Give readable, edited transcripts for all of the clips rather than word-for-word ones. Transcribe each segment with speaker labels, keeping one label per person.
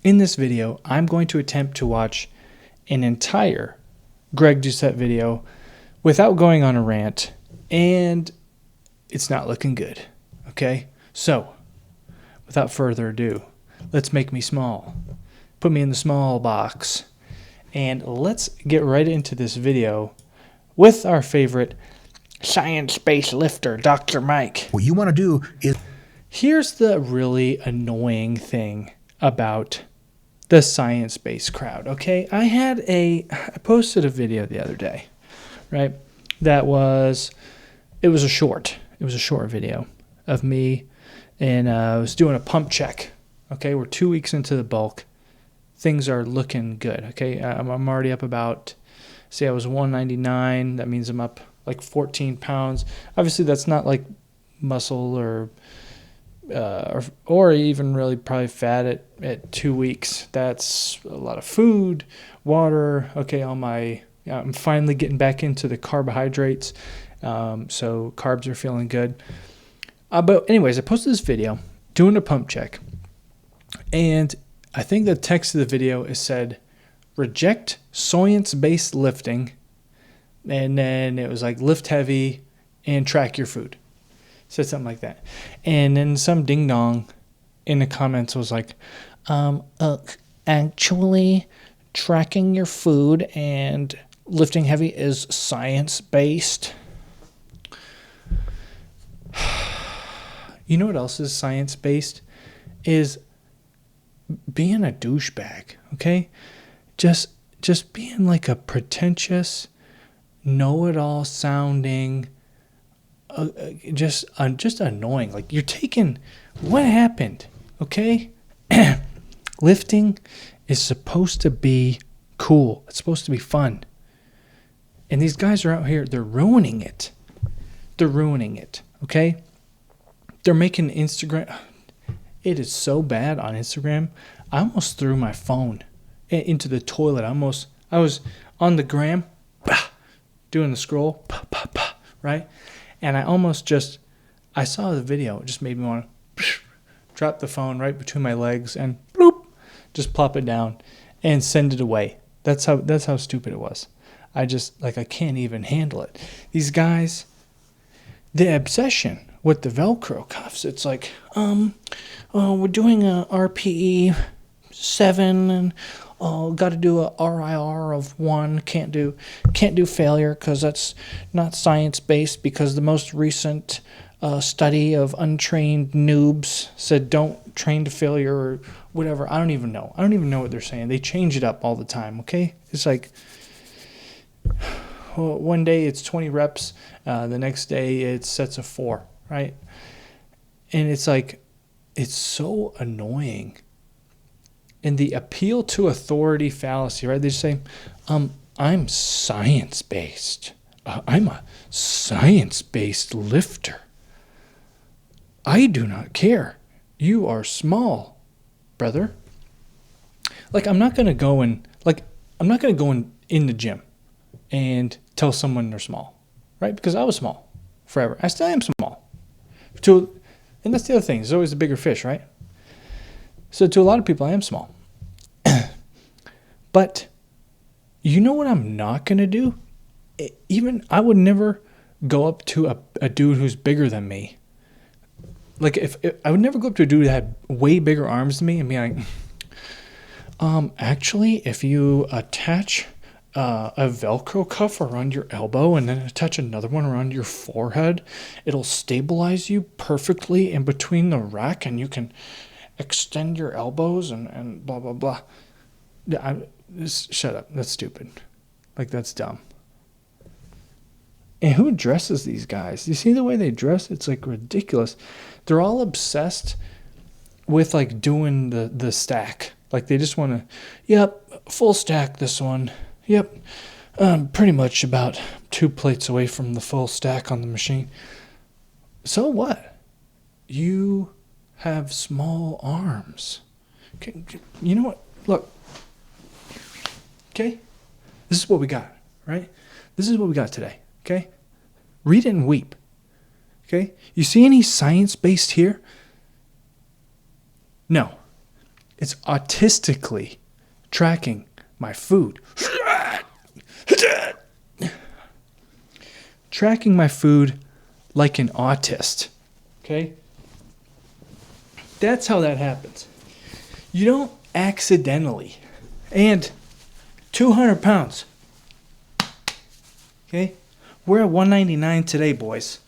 Speaker 1: In this video, I'm going to attempt to watch an entire Greg Doucette video without going on a rant, and it's not looking good, okay? So, without further ado, let's make me small. Put me in the small box, and let's get right into this video with our favorite science-based lifter, Dr. Mike.
Speaker 2: What you want to do is...
Speaker 1: Here's the really annoying thing about the science-based crowd, okay? I posted a video the other day, right? It was a short video of me, and I was doing a pump check, okay? We're 2 weeks into the bulk. Things are looking good, okay? I'm already up about, say I was 199. That means I'm up like 14 pounds. Obviously, that's not like muscle or even really probably fat at 2 weeks. That's a lot of food, water. Okay, I'm finally getting back into the carbohydrates, so carbs are feeling good. But anyways, I posted this video doing a pump check, and I think the text of the video is said, "Reject science-based lifting," and then it was like lift heavy and track your food. Said something like that. And then some ding dong in the comments was like, actually tracking your food and lifting heavy is science-based. You know what else is science-based? Is being a douchebag, okay? Just being like a pretentious, know-it-all sounding, just annoying. Like, you're taking what happened, okay? Lifting is supposed to be cool. It's supposed to be fun. And these guys are out here, they're ruining it. Okay? They're making Instagram. It is so bad on Instagram. I almost threw my phone into the toilet. I was on the gram, doing the scroll, right? And I saw the video. It just made me want to drop the phone right between my legs and bloop, just plop it down and send it away. That's how stupid it was. I can't even handle it. These guys, the obsession with the Velcro cuffs. It's like, we're doing a RPE 7 and got to do a RIR of 1. Can't do failure because that's not science-based, because the most recent study of untrained noobs said don't train to failure or whatever. I don't even know what they're saying. They change it up all the time, okay? It's like, one day it's 20 reps, the next day it's sets of 4, right? And it's like, it's so annoying. And the appeal to authority fallacy, right? They say, I'm science-based. I'm a science-based lifter. I do not care. You are small, brother. Like, I'm not going to go in the gym and tell someone they're small, right? Because I was small forever. I still am small. And that's the other thing. There's always a bigger fish, right? So to a lot of people, I am small. But you know what I'm not going to do? I would never go up to a dude who's bigger than me. Like, if I would never go up to a dude that had way bigger arms than me and be like, actually, if you attach a Velcro cuff around your elbow and then attach another one around your forehead, it'll stabilize you perfectly in between the rack, and you can extend your elbows and blah, blah, blah. Shut up. That's stupid. Like, that's dumb. And who dresses these guys? You see the way they dress? It's like ridiculous. They're all obsessed with like doing the stack. Like, they just want to, yep, full stack this one. Yep, pretty much about 2 plates away from the full stack on the machine. So what? You have small arms. Okay, you know what? Look. Okay? This is what we got, right? This is what we got today, okay? Read it and weep, okay? You see any science-based here? No. It's autistically tracking my food. Tracking my food like an autist. Okay? That's how that happens. You don't accidentally. And 200 pounds. Okay? We're at 199 today, boys.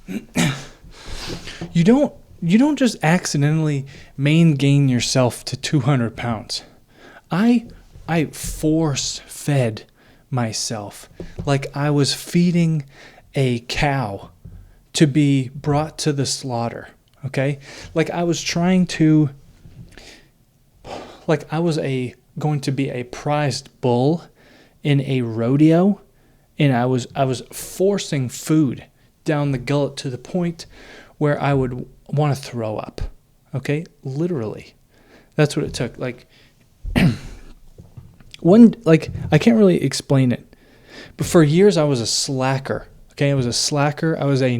Speaker 1: You don't just accidentally gain yourself to 200 pounds. I force fed myself like I was feeding a cow to be brought to the slaughter. Okay? Like I was going to be a prized bull in a rodeo, and I was forcing food down the gullet to the point where I would want to throw up. Okay? Literally. That's what it took. Like I can't really explain it. But for years I was a slacker. Okay? I was a slacker. I was a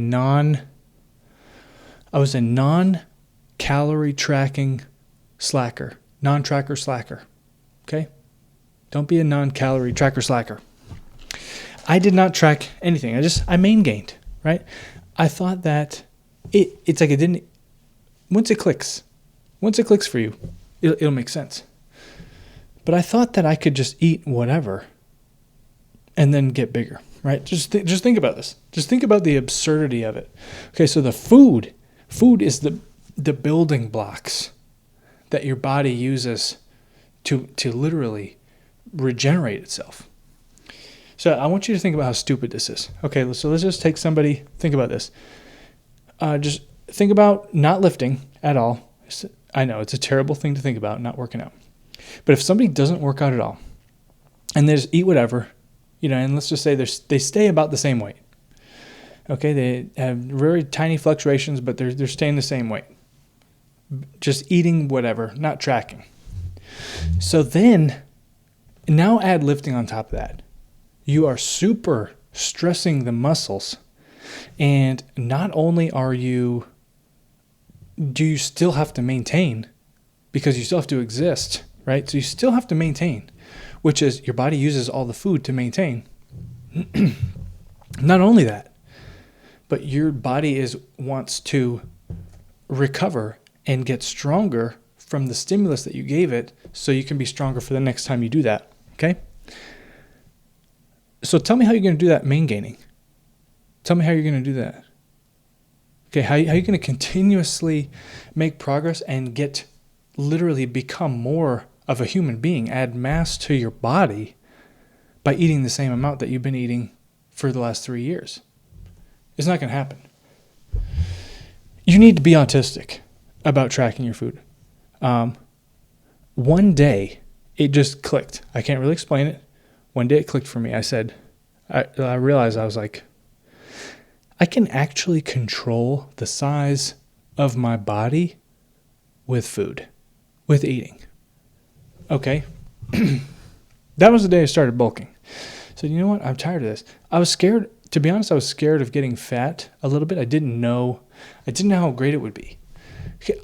Speaker 1: non-calorie tracking slacker. Non-tracker slacker. Okay? Don't be a non-calorie tracker slacker. I did not track anything. I main gained, right? I thought that it's like it didn't. Once it clicks for you, it'll make sense. But I thought that I could just eat whatever and then get bigger, right? Just think about this. Just think about the absurdity of it. Okay, so the food is the building blocks that your body uses to literally regenerate itself. So I want you to think about how stupid this is. Okay, so let's just take somebody, think about this. Just think about not lifting at all. I know it's a terrible thing to think about, not working out. But if somebody doesn't work out at all and they just eat whatever, and let's just say they stay about the same weight. Okay, they have very tiny fluctuations, but they're staying the same weight. Just eating whatever, not tracking. So then, now add lifting on top of that. You are super stressing the muscles. And not only do you still have to maintain, because you still have to exist, right? So you still have to maintain, which is your body uses all the food to maintain. Not only that, but your body wants to recover and get stronger from the stimulus that you gave it, so you can be stronger for the next time you do that. Okay? So tell me how you're going to do that Maingaining. Tell me how you're going to do that. Okay, how are you going to continuously make progress and literally become more of a human being, add mass to your body by eating the same amount that you've been eating for the last 3 years? It's not going to happen. You need to be autistic about tracking your food. One day, it just clicked. I can't really explain it. One day it clicked for me. I realized, I was like, I can actually control the size of my body with food, with eating. Okay. That was the day I started bulking. So you know what? I'm tired of this. I was scared. To be honest, I was scared of getting fat a little bit. I didn't know how great it would be.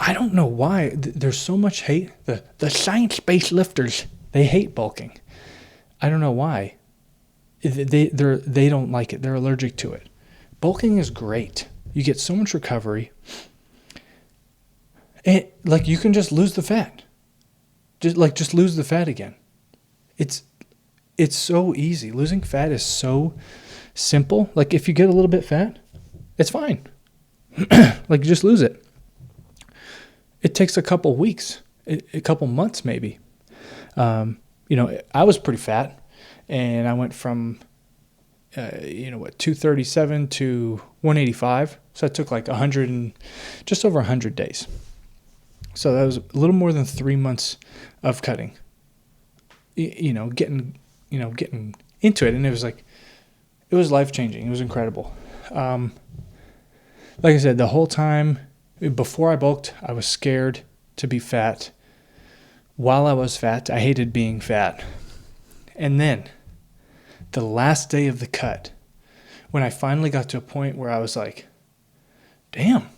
Speaker 1: I don't know why. There's so much hate. The science-based lifters, they hate bulking. I don't know why. They don't like it. They're allergic to it. Bulking is great. You get so much recovery. And you can just lose the fat. Just lose the fat again. It's so easy. Losing fat is so simple. Like if you get a little bit fat, it's fine. Just lose it. It takes a couple weeks, a couple months maybe. I was pretty fat, and I went from 237 to 185. So that took just over 100 days. So that was a little more than 3 months of cutting. Getting into it, and it was life-changing. It was incredible. Like I said, the whole time before I bulked, I was scared to be fat. While I was fat, I hated being fat. And then, the last day of the cut, when I finally got to a point where I was like, damn,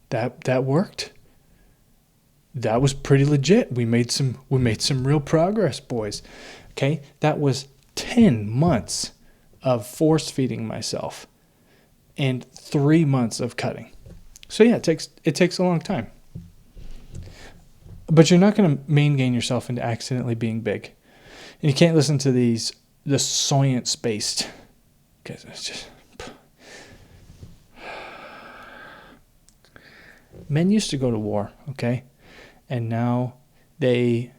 Speaker 1: that worked. That was pretty legit. We made some real progress, boys. Okay? That was 10 months of force feeding myself and 3 months of cutting. So yeah, it takes a long time. But you're not going to main gain yourself into accidentally being big. And you can't listen to the science-based, because it's just... Men used to go to war, okay? And now they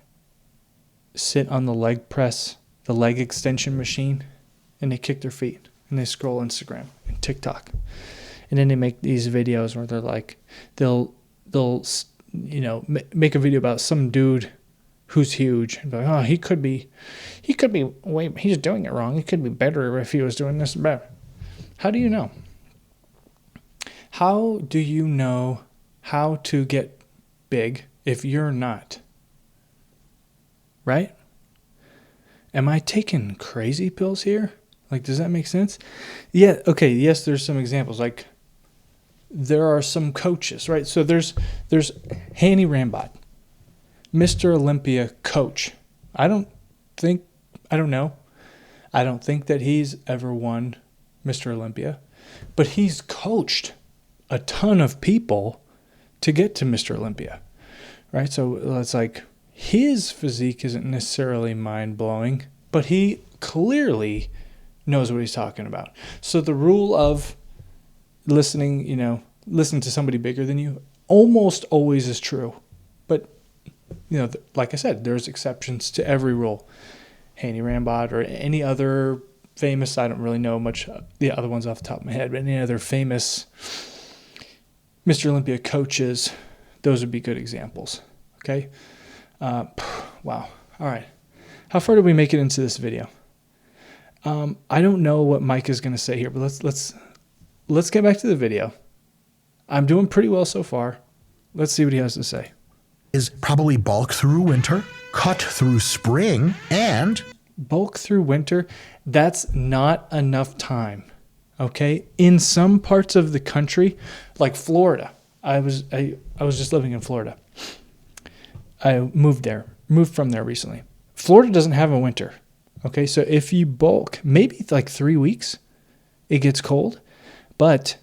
Speaker 1: sit on the leg press, the leg extension machine, and they kick their feet, and they scroll Instagram and TikTok. And then they make these videos where they're like, they'll make a video about some dude who's huge. And be like, oh, he could be, he's doing it wrong. He could be better if he was doing this better. How do you know? How do you know how to get big if you're not? Right? Am I taking crazy pills here? Like, does that make sense? Yeah. Okay. Yes, there's some examples. Like, there are some coaches, right? So there's Hanny Rambod, Mr. Olympia coach. I don't know. I don't think that he's ever won Mr. Olympia, but he's coached a ton of people to get to Mr. Olympia, right? So it's like his physique isn't necessarily mind-blowing, but he clearly knows what he's talking about. So the rule of listen to somebody bigger than you almost always is true. But, like I said, there's exceptions to every rule. Hanny Rambod or any other famous, I don't really know much the other ones off the top of my head, but any other famous Mr. Olympia coaches, those would be good examples. Okay? Wow. All right. How far did we make it into this video? I don't know what Mike is going to say here, but let's get back to the video. I'm doing pretty well so far. Let's see what he has to say.
Speaker 2: Is probably bulk through winter, cut through spring, and...
Speaker 1: Bulk through winter, that's not enough time, okay? In some parts of the country, like Florida, I was just living in Florida. I moved from there recently. Florida doesn't have a winter, okay? So if you bulk, maybe like 3 weeks, it gets cold. But,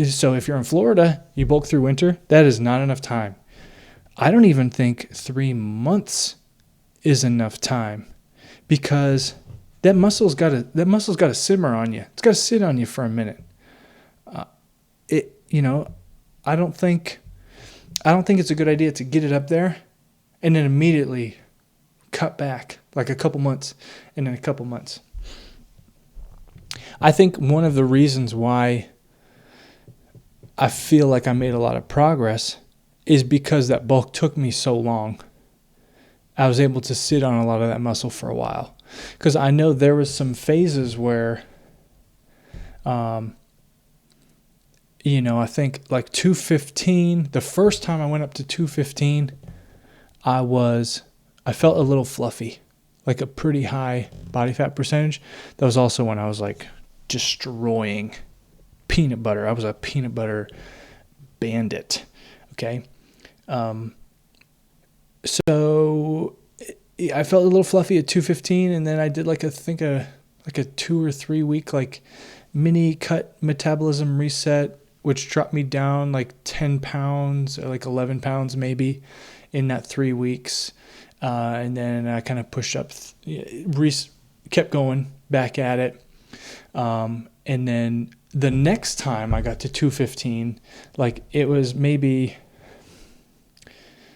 Speaker 1: so if you're in Florida, you bulk through winter, that is not enough time. I don't even think 3 months is enough time, because that muscle's got to simmer on you. It's got to sit on you for a minute. I don't think it's a good idea to get it up there and then immediately cut back like a couple months and then a couple months. I think one of the reasons why I feel like I made a lot of progress is because that bulk took me so long. I was able to sit on a lot of that muscle for a while. Because I know there was some phases where, I think like 215, the first time I went up to 215, I felt a little fluffy, like a pretty high body fat percentage. That was also when I was like destroying peanut butter. I was a peanut butter bandit. Okay. So I felt a little fluffy at 215, and then I did like a 2 or 3 week like mini cut metabolism reset, which dropped me down like 10 pounds or like 11 pounds maybe in that 3 weeks. And then I kind of pushed up, kept going back at it. And then the next time I got to 215, like it was maybe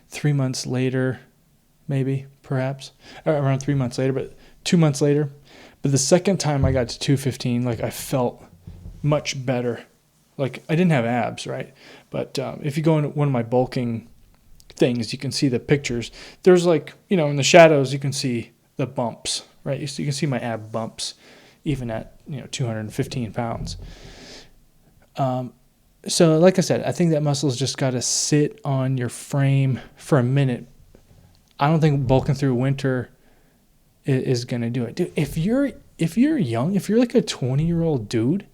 Speaker 1: 3 months later, maybe, perhaps, or around 3 months later, but 2 months later. But the second time I got to 215, like I felt much better. Like I didn't have abs, right? But if you go into one of my bulking things, you can see the pictures. There's like, in the shadows, you can see the bumps, right? So you can see my ab bumps, even at, 215 pounds. So like I said, I think that muscle's just got to sit on your frame for a minute. I don't think bulking through winter is going to do it. Dude, if you're young, if you're like a 20-year-old dude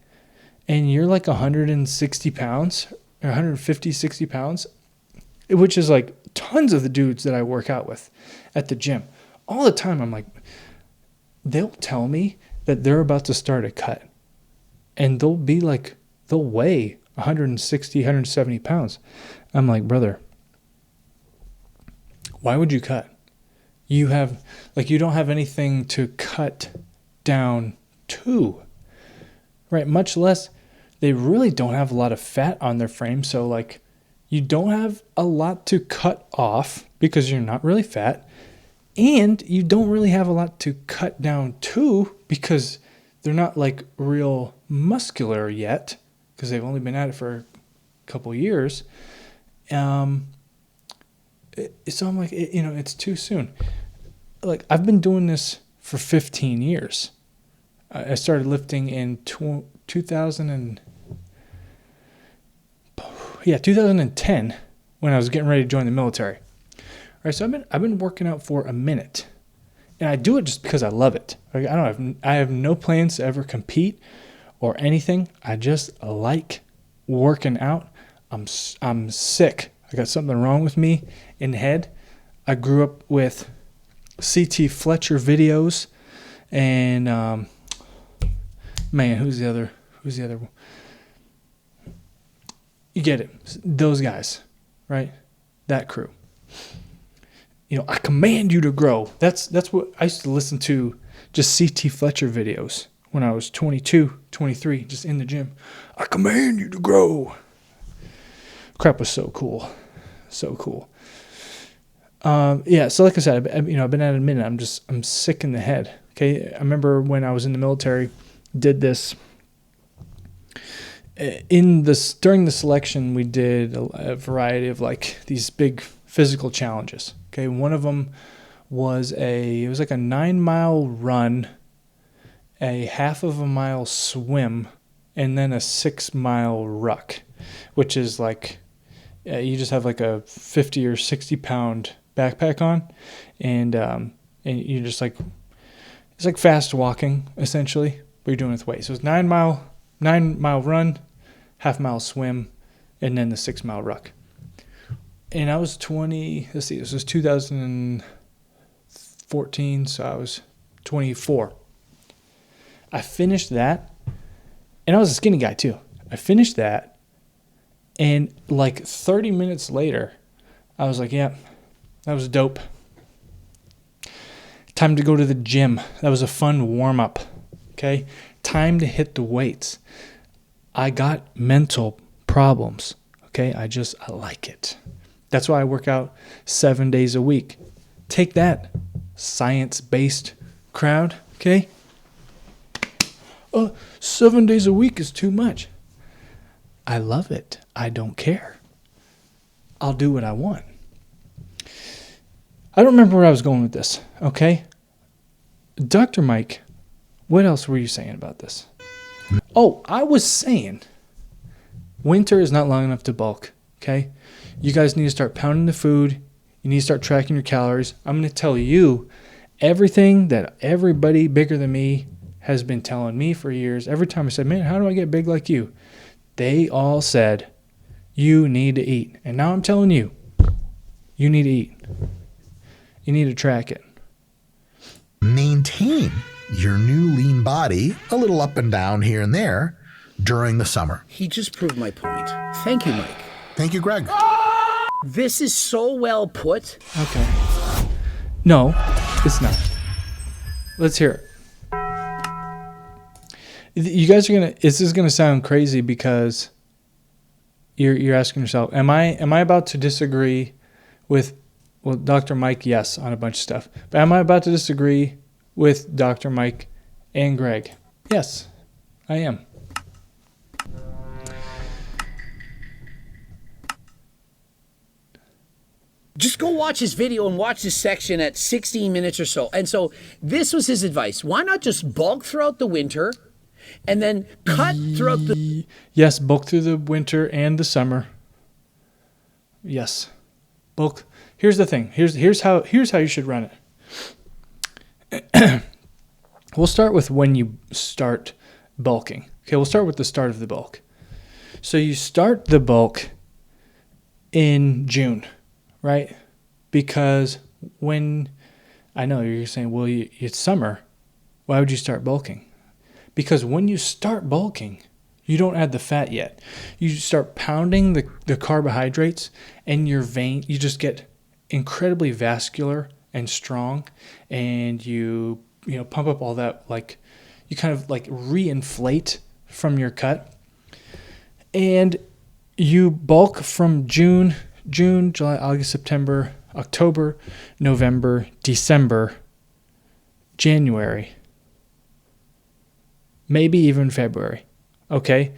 Speaker 1: and you're like 160 pounds, or 150, 60 pounds, which is like tons of the dudes that I work out with at the gym. All the time, I'm like, they'll tell me that they're about to start a cut. And they'll weigh 160, 170 pounds. I'm like, brother, why would you cut? You don't have anything to cut down to, right? Much less, they really don't have a lot of fat on their frame. So like, you don't have a lot to cut off because you're not really fat. And you don't really have a lot to cut down to because they're not like real muscular yet because they've only been at it for a couple years. So I'm like, it's too soon. Like, I've been doing this for 15 years. I started lifting in 2010 when I was getting ready to join the military. All right, so I've been working out for a minute, and I do it just because I love it. Like, I have no plans to ever compete or anything. I just like working out. I'm sick. I got something wrong with me in the head. I grew up with C.T. Fletcher videos, and man, who's the other one? You get it. Those guys, right? That crew. I command you to grow. That's what I used to listen to, just C.T. Fletcher videos when I was 22, 23, just in the gym. I command you to grow. Crap was so cool. So cool. So like I said, I've been at it a minute. I'm sick in the head. Okay. I remember when I was in the military, did this. During the selection, we did a variety of like these big physical challenges. Okay. One of them was like a 9-mile run, a half of a mile swim, and then a 6-mile ruck, which is like, you just have like a 50 or 60 pound backpack on, and you just like, it's like fast walking essentially, but you're doing it with weight. So it's 9-mile run, half-mile swim, and then the 6-mile ruck. And I was 20. Let's see, this was 2014, so I was 24. I finished that, and I was a skinny guy too. I finished that, and like 30 minutes later, I was like, yeah, that was dope. Time to go to the gym. That was a fun warm-up, okay? Time to hit the weights. I got mental problems, okay? I like it. That's why I work out 7 days a week. Take that, science-based crowd, okay? 7 days a week is too much. I love it. I don't care. I'll do what I want. I don't remember where I was going with this, okay? Dr. Mike, what else were you saying about this? Oh, I was saying winter is not long enough to bulk, okay? You guys need to start pounding the food. You need to start tracking your calories. I'm going to tell you everything that everybody bigger than me has been telling me for years. Every time I said, man, how do I get big like you? They all said, you need to eat. And now I'm telling you, you need to eat. You need to track it.
Speaker 2: Maintain your new lean body a little up and down here and there during the summer.
Speaker 3: He just proved my point. Thank you, Mike.
Speaker 2: Thank you, Greg.
Speaker 3: This is so well put.
Speaker 1: Okay. No, it's not. Let's hear it. You guys are this is gonna sound crazy because you're asking yourself, am I about to disagree with Dr. Mike? Yes, on a bunch of stuff. But am I about to disagree with Dr. Mike and Greg? Yes, I am.
Speaker 3: Just go watch his video and watch this section at 16 minutes or so. And so this was his advice. Why not just bulk throughout the winter and then cut throughout the...
Speaker 1: Yes, bulk through the winter and the summer. Yes. Bulk. Here's the thing. Here's how you should run it. We'll start with when you start bulking. Okay, we'll start with the start of the bulk. So you start the bulk in June, right? Because when, I know you're saying, well, it's summer. Why would you start bulking? Because when you start bulking, you don't add the fat yet. You start pounding the carbohydrates, and your vein, you just get incredibly vascular and strong, and you pump up all that, like you kind of like reinflate from your cut, and you bulk from June, July, August, September, October, November, December, January, maybe even February. Okay.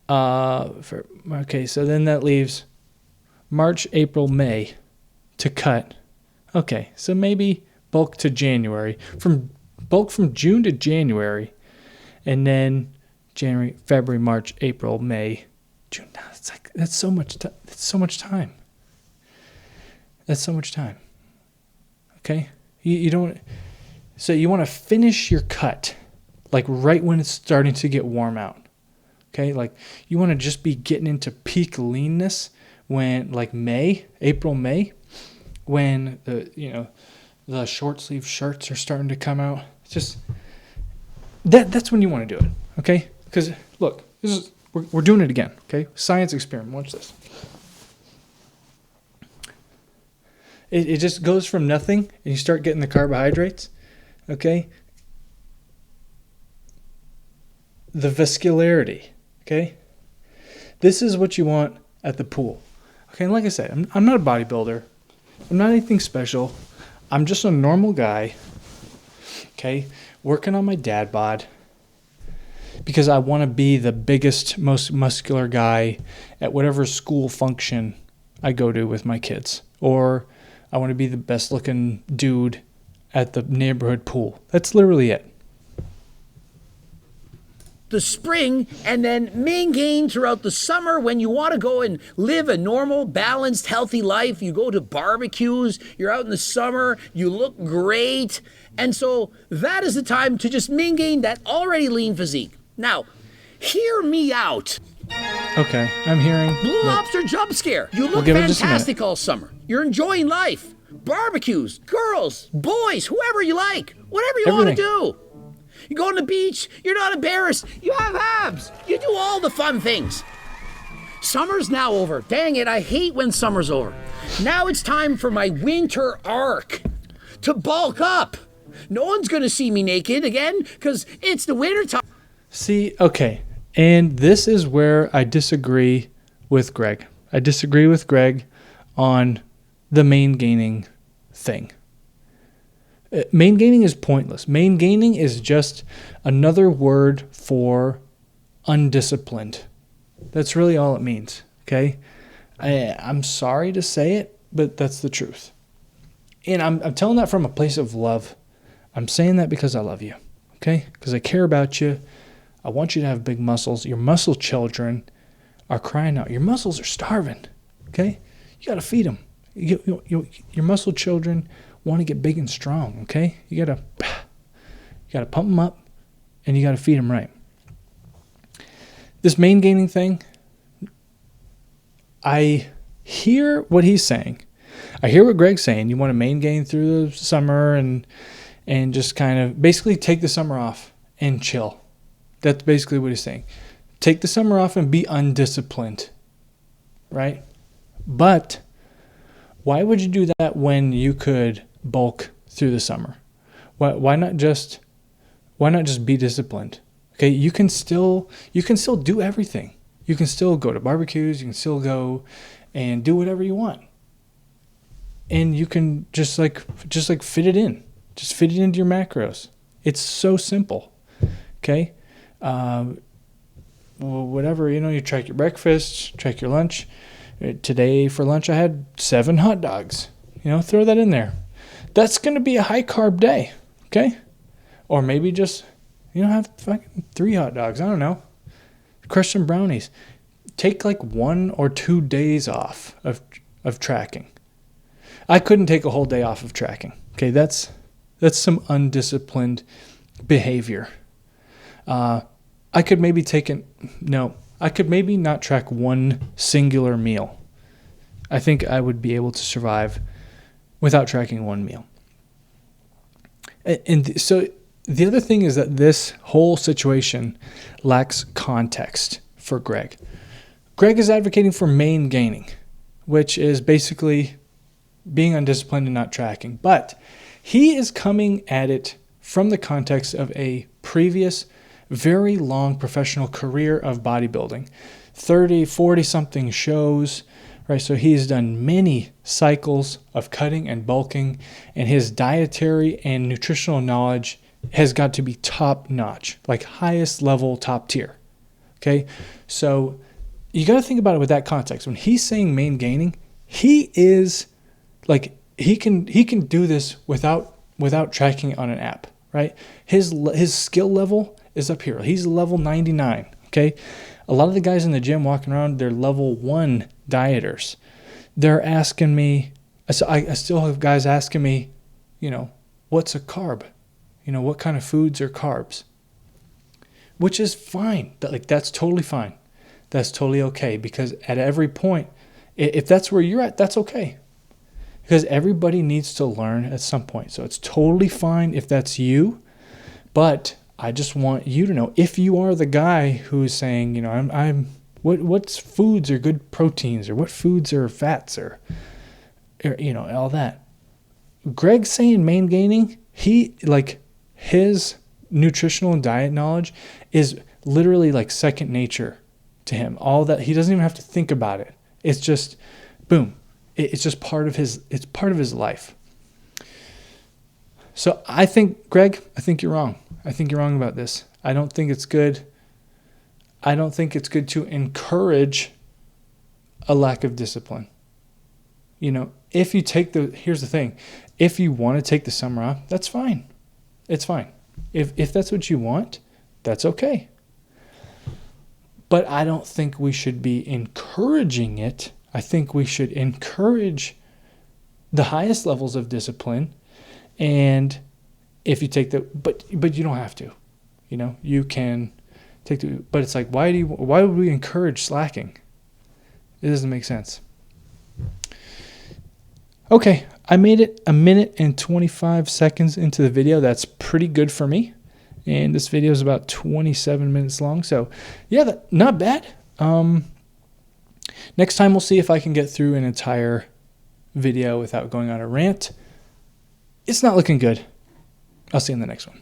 Speaker 1: So then that leaves March, April, May to cut. Okay, so maybe bulk to January. Bulk from June to January, and then January, February, March, April, May, June. That's so much time. That's so much time. That's so much time. Okay, you don't. So you want to finish your cut, like right when it's starting to get warm out. Okay, like you want to just be getting into peak leanness when, like April, May, when the short sleeve shirts are starting to come out. It's just that's when you want to do it. Okay, because look, we're doing it again. Okay, science experiment. Watch this. It just goes from nothing, and you start getting the carbohydrates. Okay, the vascularity. Okay, this is what you want at the pool. Okay, and like I said, I'm not a bodybuilder. I'm not anything special. I'm just a normal guy. Okay, working on my dad bod because I want to be the biggest, most muscular guy at whatever school function I go to with my kids, or I want to be the best looking dude at the neighborhood pool. That's literally it.
Speaker 3: The spring, and then maintain throughout the summer when you want to go and live a normal, balanced, healthy life. You go to barbecues, you're out in the summer, you look great. And so that is the time to just maintain that already lean physique. Now, hear me out.
Speaker 1: Okay, I'm hearing.
Speaker 3: Blue Lobster jump scare. You look fantastic all summer. You're enjoying life. Barbecues, girls, boys, whoever you like, whatever you want to do. You go on the beach, you're not embarrassed, you have abs, you do all the fun things. Summer's now over. Dang it, I hate when summer's over. Now it's time for my winter arc to bulk up. No one's going to see me naked again because it's the winter time.
Speaker 1: See, okay, and this is where I disagree with Greg. I disagree with Greg on the Maingaining thing. Maingaining is pointless. Maingaining is just another word for undisciplined. That's really all it means, okay? I'm sorry to say it, but that's the truth. And I'm telling that from a place of love. I'm saying that because I love you, okay? Because I care about you. I want you to have big muscles. Your muscle children are crying out. Your muscles are starving, okay? You got to feed them. Your muscle children want to get big and strong, okay? You gotta pump them up, and you gotta feed them right. This Maingaining thing, I hear what he's saying. I hear what Greg's saying. You want to maintain through the summer and just kind of basically take the summer off and chill. That's basically what he's saying. Take the summer off and be undisciplined, right? But why would you do that when you could bulk through the summer? Why not just be disciplined? Okay, you can still do everything. You can still go to barbecues, you can still go and do whatever you want. And you can just like fit it in. Just fit it into your macros. It's so simple. Okay? Whatever, you track your breakfast, track your lunch. Today for lunch I had 7 hot dogs. Throw that in there. That's going to be a high carb day, okay? Or maybe just, have fucking 3 hot dogs. I don't know. Crush some brownies. Take like 1 or 2 days off of tracking. I couldn't take a whole day off of tracking. Okay, that's some undisciplined behavior. I could maybe not track one singular meal. I think I would be able to survive without tracking one meal. And so the other thing is that this whole situation lacks context for Greg. Greg is advocating for Maingaining, which is basically being undisciplined and not tracking. But he is coming at it from the context of a previous, very long professional career of bodybuilding. 30, 40-something shows, right? So he's done many cycles of cutting and bulking, and his dietary and nutritional knowledge has got to be top notch, like highest level, top tier. Okay, so you got to think about it with that context. When he's saying Maingaining, he is like he can do this without tracking it on an app, right? His skill level is up here. He's level 99. Okay, a lot of the guys in the gym walking around, they're level 1 dieters. They're asking me, I still have guys asking me, what's a carb? What kind of foods are carbs? Which is fine. That's totally fine. That's totally okay, because at every point, if that's where you're at, that's okay. Because everybody needs to learn at some point. So it's totally fine if that's you. But I just want you to know, if you are the guy who's saying, what foods are good proteins, or what foods are fats, or all that. Greg saying Maingaining, his nutritional and diet knowledge is literally like second nature to him. All that, he doesn't even have to think about it. It's just boom. It's just part of his life. So Greg, I think you're wrong. I think you're wrong about this. I don't think it's good. I don't think it's good to encourage a lack of discipline. If you here's the thing. If you want to take the summer off, that's fine. It's fine. If that's what you want, that's okay. But I don't think we should be encouraging it. I think we should encourage the highest levels of discipline. And if you take but you don't have to. You can take but it's like, why would we encourage slacking? It doesn't make sense. Okay, I made it 1 minute and 25 seconds into the video. That's pretty good for me. And this video is about 27 minutes long. So yeah, not bad. Next time we'll see if I can get through an entire video without going on a rant. It's not looking good. I'll see you in the next one.